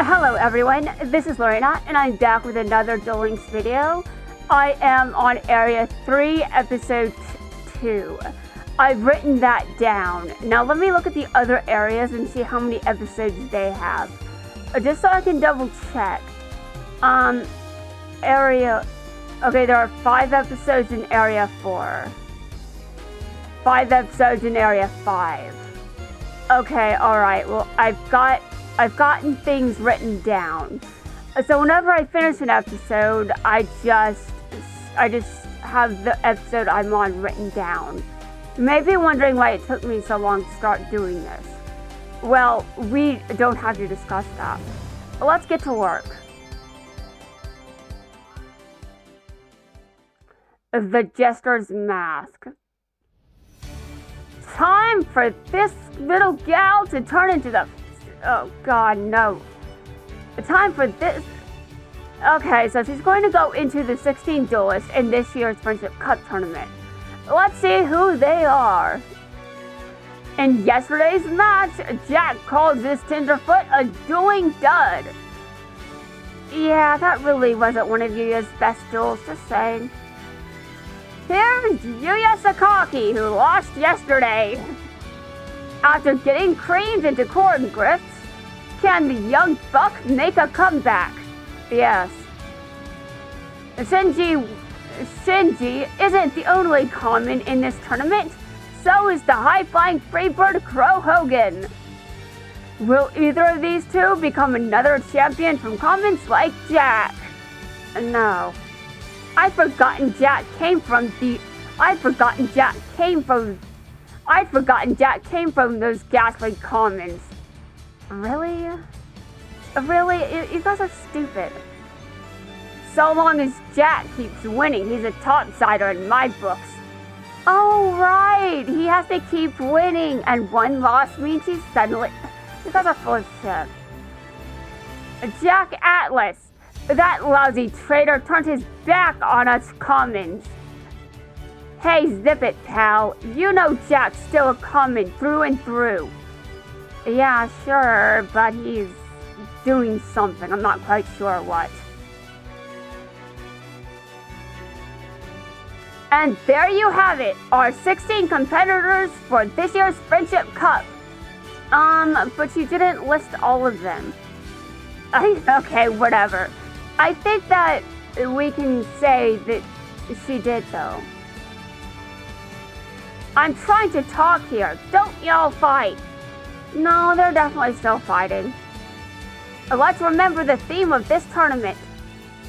Hello everyone, this is Lorena and I'm back with another Duelist video. I am on Area 3, Episode 2. I've written that down. Now let me look at the other areas and see how many episodes they have. Just so I can double check. Okay, there are 5 episodes in Area 4. 5 episodes in Area 5. Okay, alright, well I've gotten things written down. So whenever I finish an episode, I just have the episode I'm on written down. You may be wondering why it took me so long to start doing this. Well, we don't have to discuss that. But let's get to work. The Jester's Mask. Time for this little gal to turn into the... Oh god, no. Time for this... Okay, so she's going to go into the 16 duelists in this year's Friendship Cup tournament. Let's see who they are. In yesterday's match, Jack called this tenderfoot a doing dud. Yeah, that really wasn't one of Yuya's best duels, just saying. Here's Yuya Sakaki, who lost yesterday. After getting creamed into corn grifts, can the young buck make a comeback? Yes. Shinji isn't the only common in this tournament, so is the high-flying freebird Crow Hogan. Will either of these two become another champion from commons like Jack? No. I'd forgotten Jack came from those ghastly commons. Really? Really? You guys are stupid. So long as Jack keeps winning, he's a topsider in my books. Oh, right. He has to keep winning, and one loss means he's suddenly... You guys are full of shit. Jack Atlas. That lousy traitor turned his back on us commons. Hey, zip it, pal. You know Jack's still a common through and through. Yeah, sure, but he's doing something. I'm not quite sure what. And there you have it, our 16 competitors for this year's Friendship Cup. But you didn't list all of them. Okay, whatever. I think that we can say that she did, though. I'm trying to talk here. Don't y'all fight. No, they're definitely still fighting. Let's remember the theme of this tournament.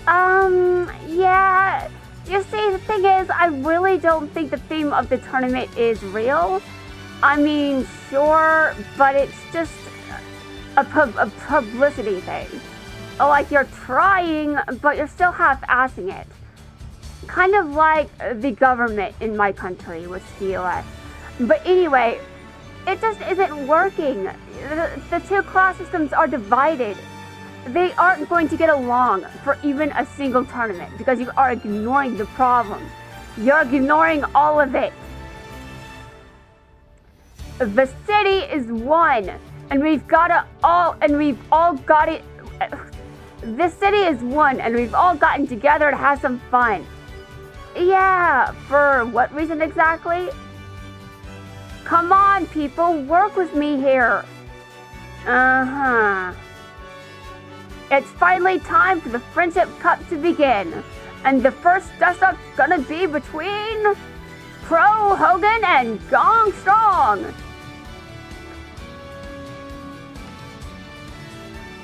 Yeah. You see, the thing is, I really don't think the theme of the tournament is real. I mean, sure, but it's just a publicity thing. Like, you're trying, but you're still half-assing it. Kind of like the government in my country with COS. But anyway, it just isn't working. The two class systems are divided. They aren't going to get along for even a single tournament because you are ignoring the problem. You're ignoring all of it. The city is one, and we've all got it. This city is one, and we've all gotten together to have some fun. Yeah, for what reason exactly? Come on, people, work with me here. It's finally time for the Friendship Cup to begin. And the first dust-up's gonna be between Crow Hogan and Gong Strong.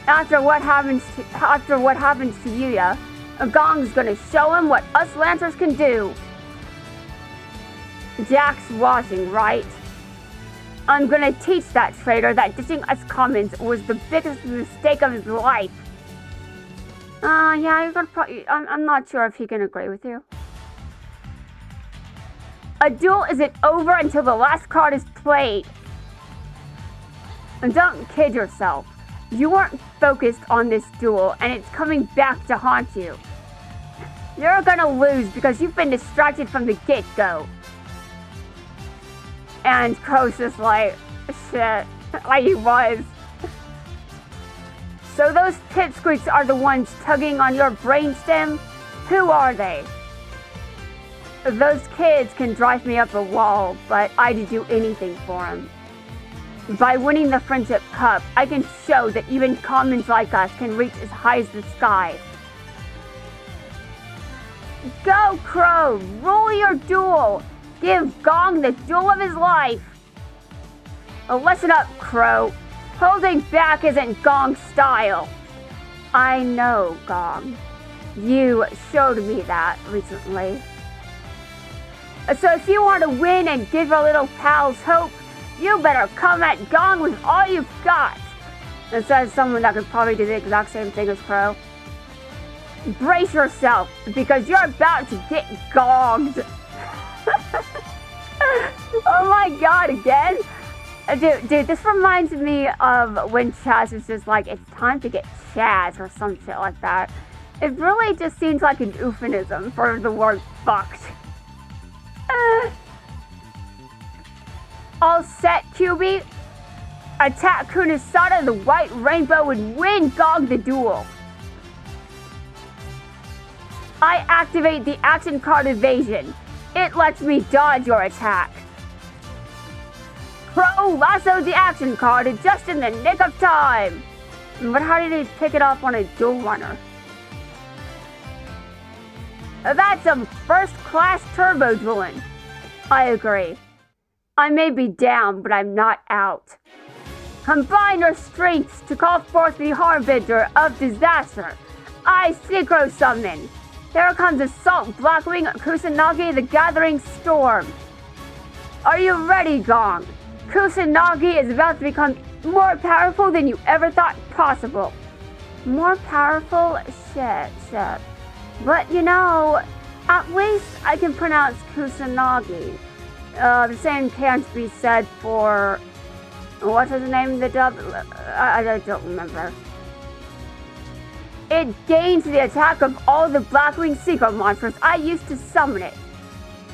After what happens to Yuya, Gong's gonna show him what us Lancers can do. Jack's watching, right? I'm gonna teach that traitor that ditching us commons was the biggest mistake of his life. Yeah, you're gonna I'm not sure if he can agree with you. A duel isn't over until the last card is played. And don't kid yourself. You weren't focused on this duel, and it's coming back to haunt you. You're gonna lose because you've been distracted from the get-go. And Crow's just like, shit, like he was. So those pipsqueaks are the ones tugging on your brainstem? Who are they? Those kids can drive me up a wall, but I'd do anything for them. By winning the Friendship Cup, I can show that even commons like us can reach as high as the sky. Go, Crow! Rule your duel! Give Gong the duel of his life! Listen up, Crow. Holding back isn't Gong's style. I know, Gong. You showed me that recently. So if you want to win and give our little pals hope, you better come at Gong with all you've got. And says someone that could probably do the exact same thing as Crow. Brace yourself, because you're about to get gonged. Oh my god, again? Dude, this reminds me of when Chaz was just like, it's time to get Chaz or some shit like that. It really just seems like an euphemism for the word fucked. All set, QB? Attack Kunisada, the White Rainbow, and win Gong the duel. I activate the action card evasion. It lets me dodge your attack. Crow lasso the action card just in the nick of time. But how did he pick it up on a dual runner? That's some first-class turbo dueling. I agree. I may be down, but I'm not out. Combine your strengths to call forth the Harbinger of Disaster. I Synchro Summon. Here comes Assault Blackwing Kusanagi the Gathering Storm. Are you ready, Gong? Kusanagi is about to become more powerful than you ever thought possible. More powerful? Shit. But you know, at least I can pronounce Kusanagi. The same can't be said for... What is the name of the dub? I don't remember. It gains the attack of all the Blackwing Synchro monsters I used to summon it.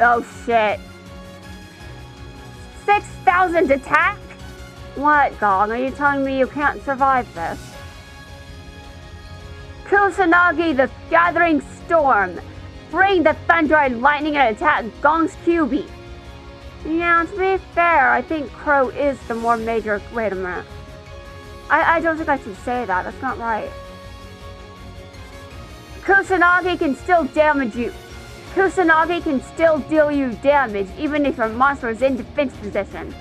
Oh shit. 6,000 attack? What, Gong? Are you telling me you can't survive this? Kusanagi the Gathering Storm. Bring the thunder and lightning and attack Gong's QB. Yeah, to be fair, I think Crow is the more major... Wait a minute. I don't think I should say that. That's not right. Kusanagi can still damage you. Kusanagi can still deal you damage, even if your monster is in defense position.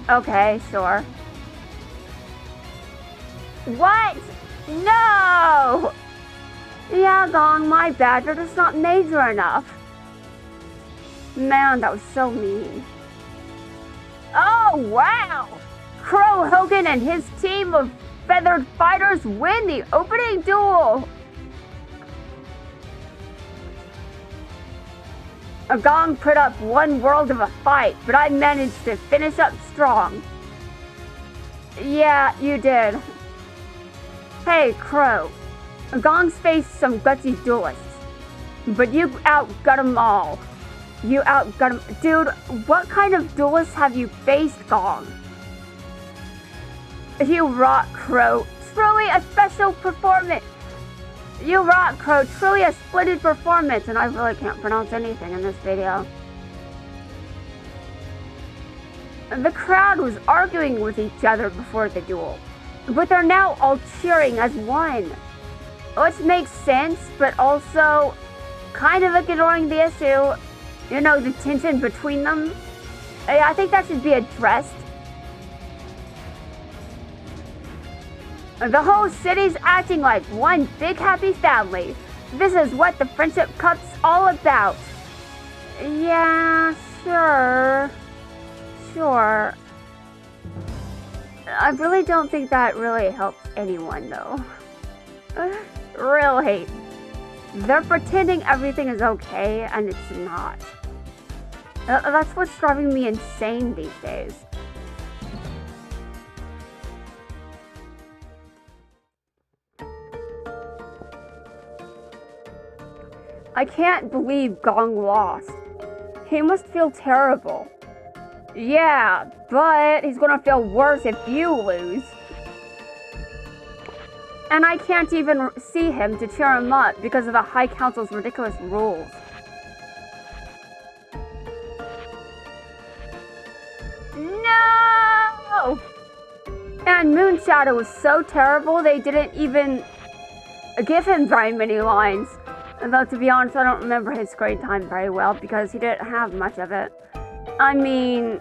Okay, sure. What? No! Yeah, Gong, my bad. You're just not major enough. Man, that was so mean. Oh, wow! Crow Hogan and his team of feathered fighters win the opening duel! Gong put up one world of a fight, but I managed to finish up strong. Yeah, you did. Hey, Crow. Gong's faced some gutsy duelists, but you outgut them all. You outgut him. Dude, what kind of duelists have you faced, Gong? You rock, Crow. Truly a special performance. You rock, Crow. Truly a splendid performance. And I really can't pronounce anything in this video. The crowd was arguing with each other before the duel, but they're now all cheering as one. Which makes sense, but also kind of ignoring the issue. You know, the tension between them. I think that should be addressed. The whole city's acting like one big happy family. This is what the Friendship Cup's all about. Yeah, sure. I really don't think that really helps anyone, though. Really. They're pretending everything is okay, and it's not. That's what's driving me insane these days. I can't believe Gong lost. He must feel terrible. Yeah, but he's gonna feel worse if you lose. And I can't even see him to cheer him up because of the High Council's ridiculous rules. No! And Moonshadow was so terrible, they didn't even give him very many lines. Though, to be honest, I don't remember his screen time very well because he didn't have much of it. I mean,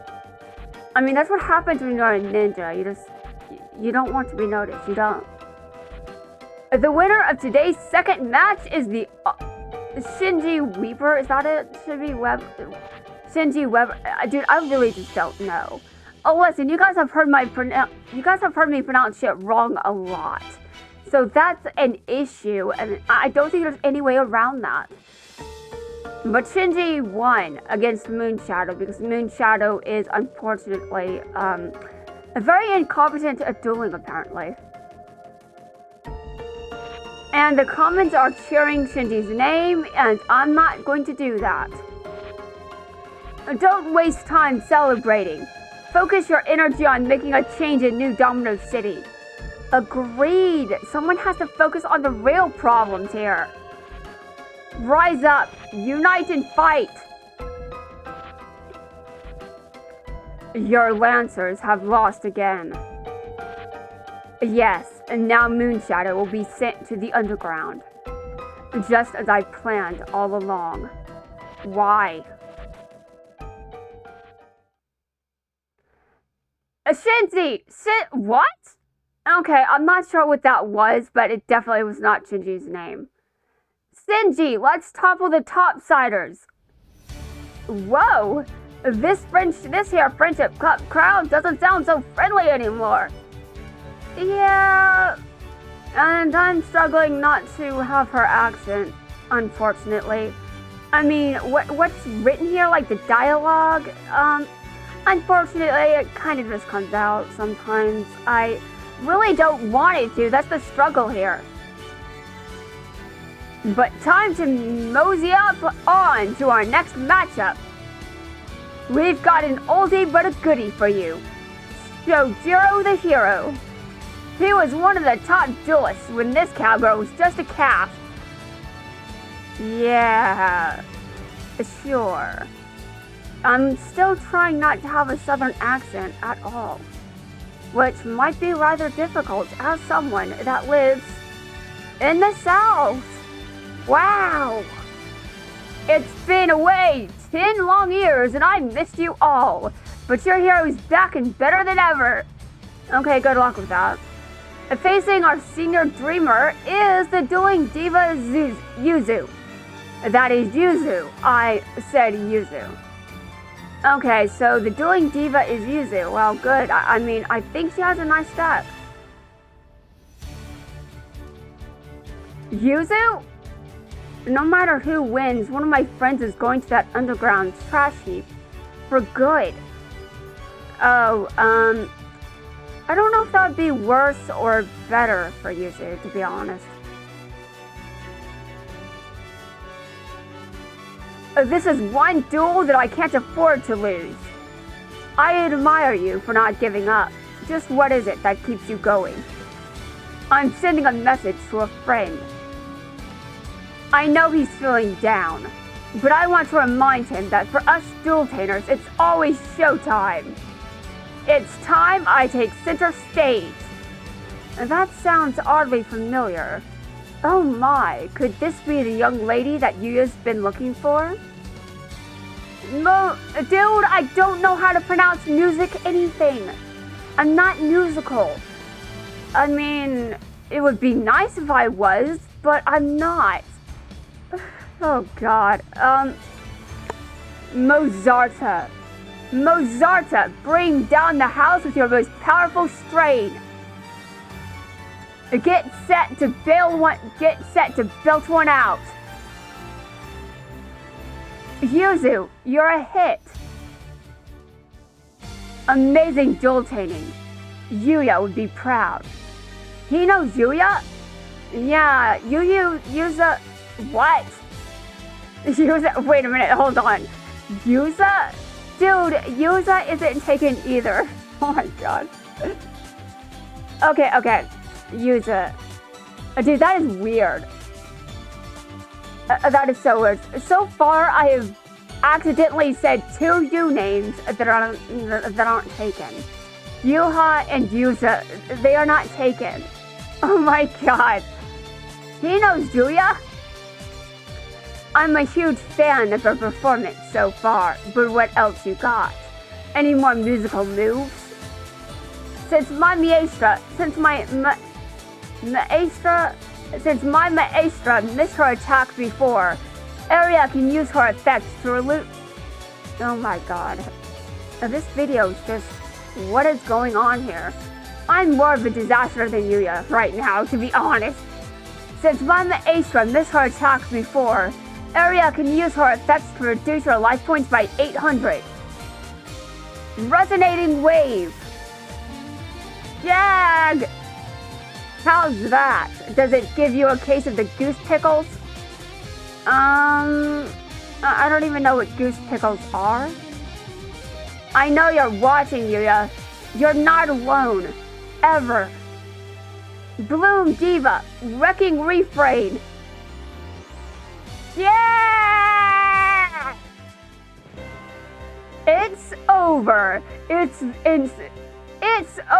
that's what happens when you're a ninja. You don't want to be noticed. You don't. The winner of today's second match is the Shinji Weaver. Is that it? Shinji Weber. Dude, I really just don't know. Oh, listen, you guys have heard me pronounce shit wrong a lot. So that's an issue, and I don't think there's any way around that. But Shinji won against Moonshadow because Moonshadow is unfortunately very incompetent at dueling, apparently. And the comments are cheering Shinji's name, and I'm not going to do that. Don't waste time celebrating. Focus your energy on making a change in New Domino City. Agreed. Someone has to focus on the real problems here. Rise up, unite and fight. Your Lancers have lost again. Yes, and now Moonshadow will be sent to the underground. Just as I planned all along. Why? Shinji! What? Okay, I'm not sure what that was, but it definitely was not Shinji's name. Shinji, let's topple the topsiders. Whoa! This here friendship cup crowd doesn't sound so friendly anymore. Yeah, and I'm struggling not to have her accent, unfortunately. I mean, what's written here, like the dialogue? Unfortunately, it kind of just comes out sometimes. I really don't want it to. That's the struggle here. But time to mosey up on to our next matchup. We've got an oldie but a goodie for you. Shojiro the Hero. He was one of the top duelists when this cowgirl was just a calf. Yeah, sure. I'm still trying not to have a southern accent at all, which might be rather difficult as someone that lives in the South. Wow! It's been away 10 long years and I missed you all, but your hero is back and better than ever. Okay, good luck with that. Facing our senior dreamer is the dueling diva Yuzu. That is Yuzu. I said Yuzu. Okay, so the dueling diva is Yuzu. Well, good. I mean, I think she has a nice deck. Yuzu? No matter who wins, one of my friends is going to that underground trash heap. For good. Oh, I don't know if that would be worse or better for Yuzu, to be honest. This is one duel that I can't afford to lose. I admire you for not giving up. Just what is it that keeps you going? I'm sending a message to a friend. I know he's feeling down, but I want to remind him that for us duel-tainers, it's always showtime. It's time I take center stage. That sounds oddly familiar. Oh my, could this be the young lady that Yuya's been looking for? Dude, I don't know how to pronounce music anything. I'm not musical. I mean, it would be nice if I was, but I'm not. Oh god. Mozarta. Mozarta, bring down the house with your most powerful strain. Get set to belt one out. Yuzu, you're a hit. Amazing duel-taining. Yuya would be proud. He knows Yuya? Yeah, Yuza, what? Yuza, wait a minute, hold on. Yuza? Dude, Yuza isn't taken either. Oh my god. Okay. Yuza. Dude, that is weird. That is so weird. So far, I have accidentally said 2 U names that aren't taken. Yuha and Yuza, they are not taken. Oh my god. He knows Yuya? I'm a huge fan of her performance so far, but what else you got? Any more musical moves? Since my maestra missed her attack before, Area can use her effects to elude. Oh my god. Now this video is just, what is going on here? I'm more of a disaster than Yuya right now, to be honest. Since my maestra missed her attack before, Area can use her effects to reduce her life points by 800. Resonating Wave. Jag! How's that? Does it give you a case of the goose pickles? I don't even know what goose pickles are. I know you're watching, Yuya. You're not alone. Ever. Bloom Diva. Wrecking Refrain. Yeah! It's over. It's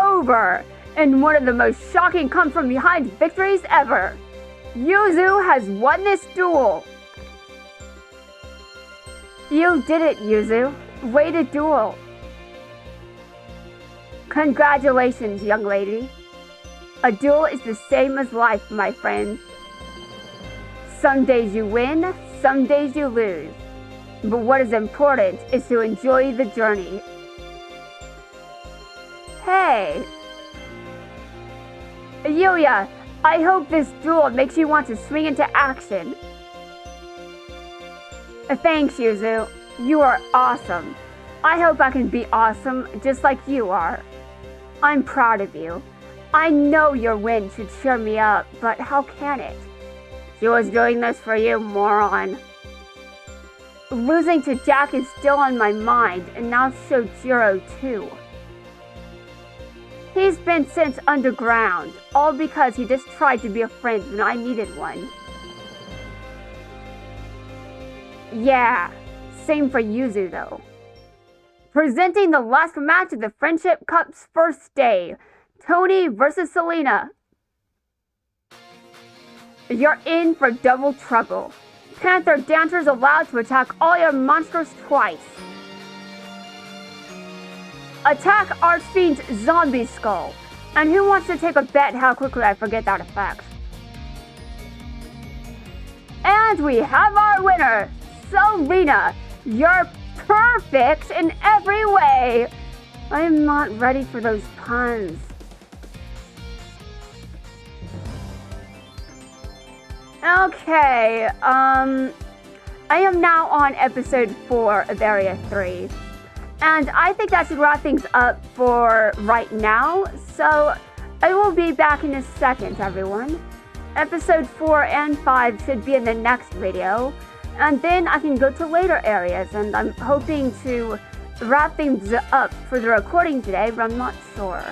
over. And one of the most shocking come-from-behind victories ever. Yuzu has won this duel. You did it, Yuzu. Way to duel. Congratulations, young lady. A duel is the same as life, my friend. Some days you win, some days you lose. But what is important is to enjoy the journey. Hey! Yuya, I hope this duel makes you want to swing into action. Thanks, Yuzu. You are awesome. I hope I can be awesome just like you are. I'm proud of you. I know your win should cheer me up, but how can it? She was doing this for you, moron. Losing to Jack is still on my mind, and now Shojiro too. He's been sent underground, all because he just tried to be a friend when I needed one. Yeah, same for Yuzu though. Presenting the last match of the Friendship Cup's first day, Tony versus Selena. You're in for double trouble. Panther Dancer's allowed to attack all your monsters twice. Attack Archfiend's Zombie Skull. And who wants to take a bet how quickly I forget that effect? And we have our winner, Selena. You're perfect in every way. I am not ready for those puns. Okay, I am now on episode 4 of Area 3. And I think that should wrap things up for right now. So I will be back in a second, everyone. Episode 4 and 5 should be in the next video. And then I can go to later areas. And I'm hoping to wrap things up for the recording today, but I'm not sure.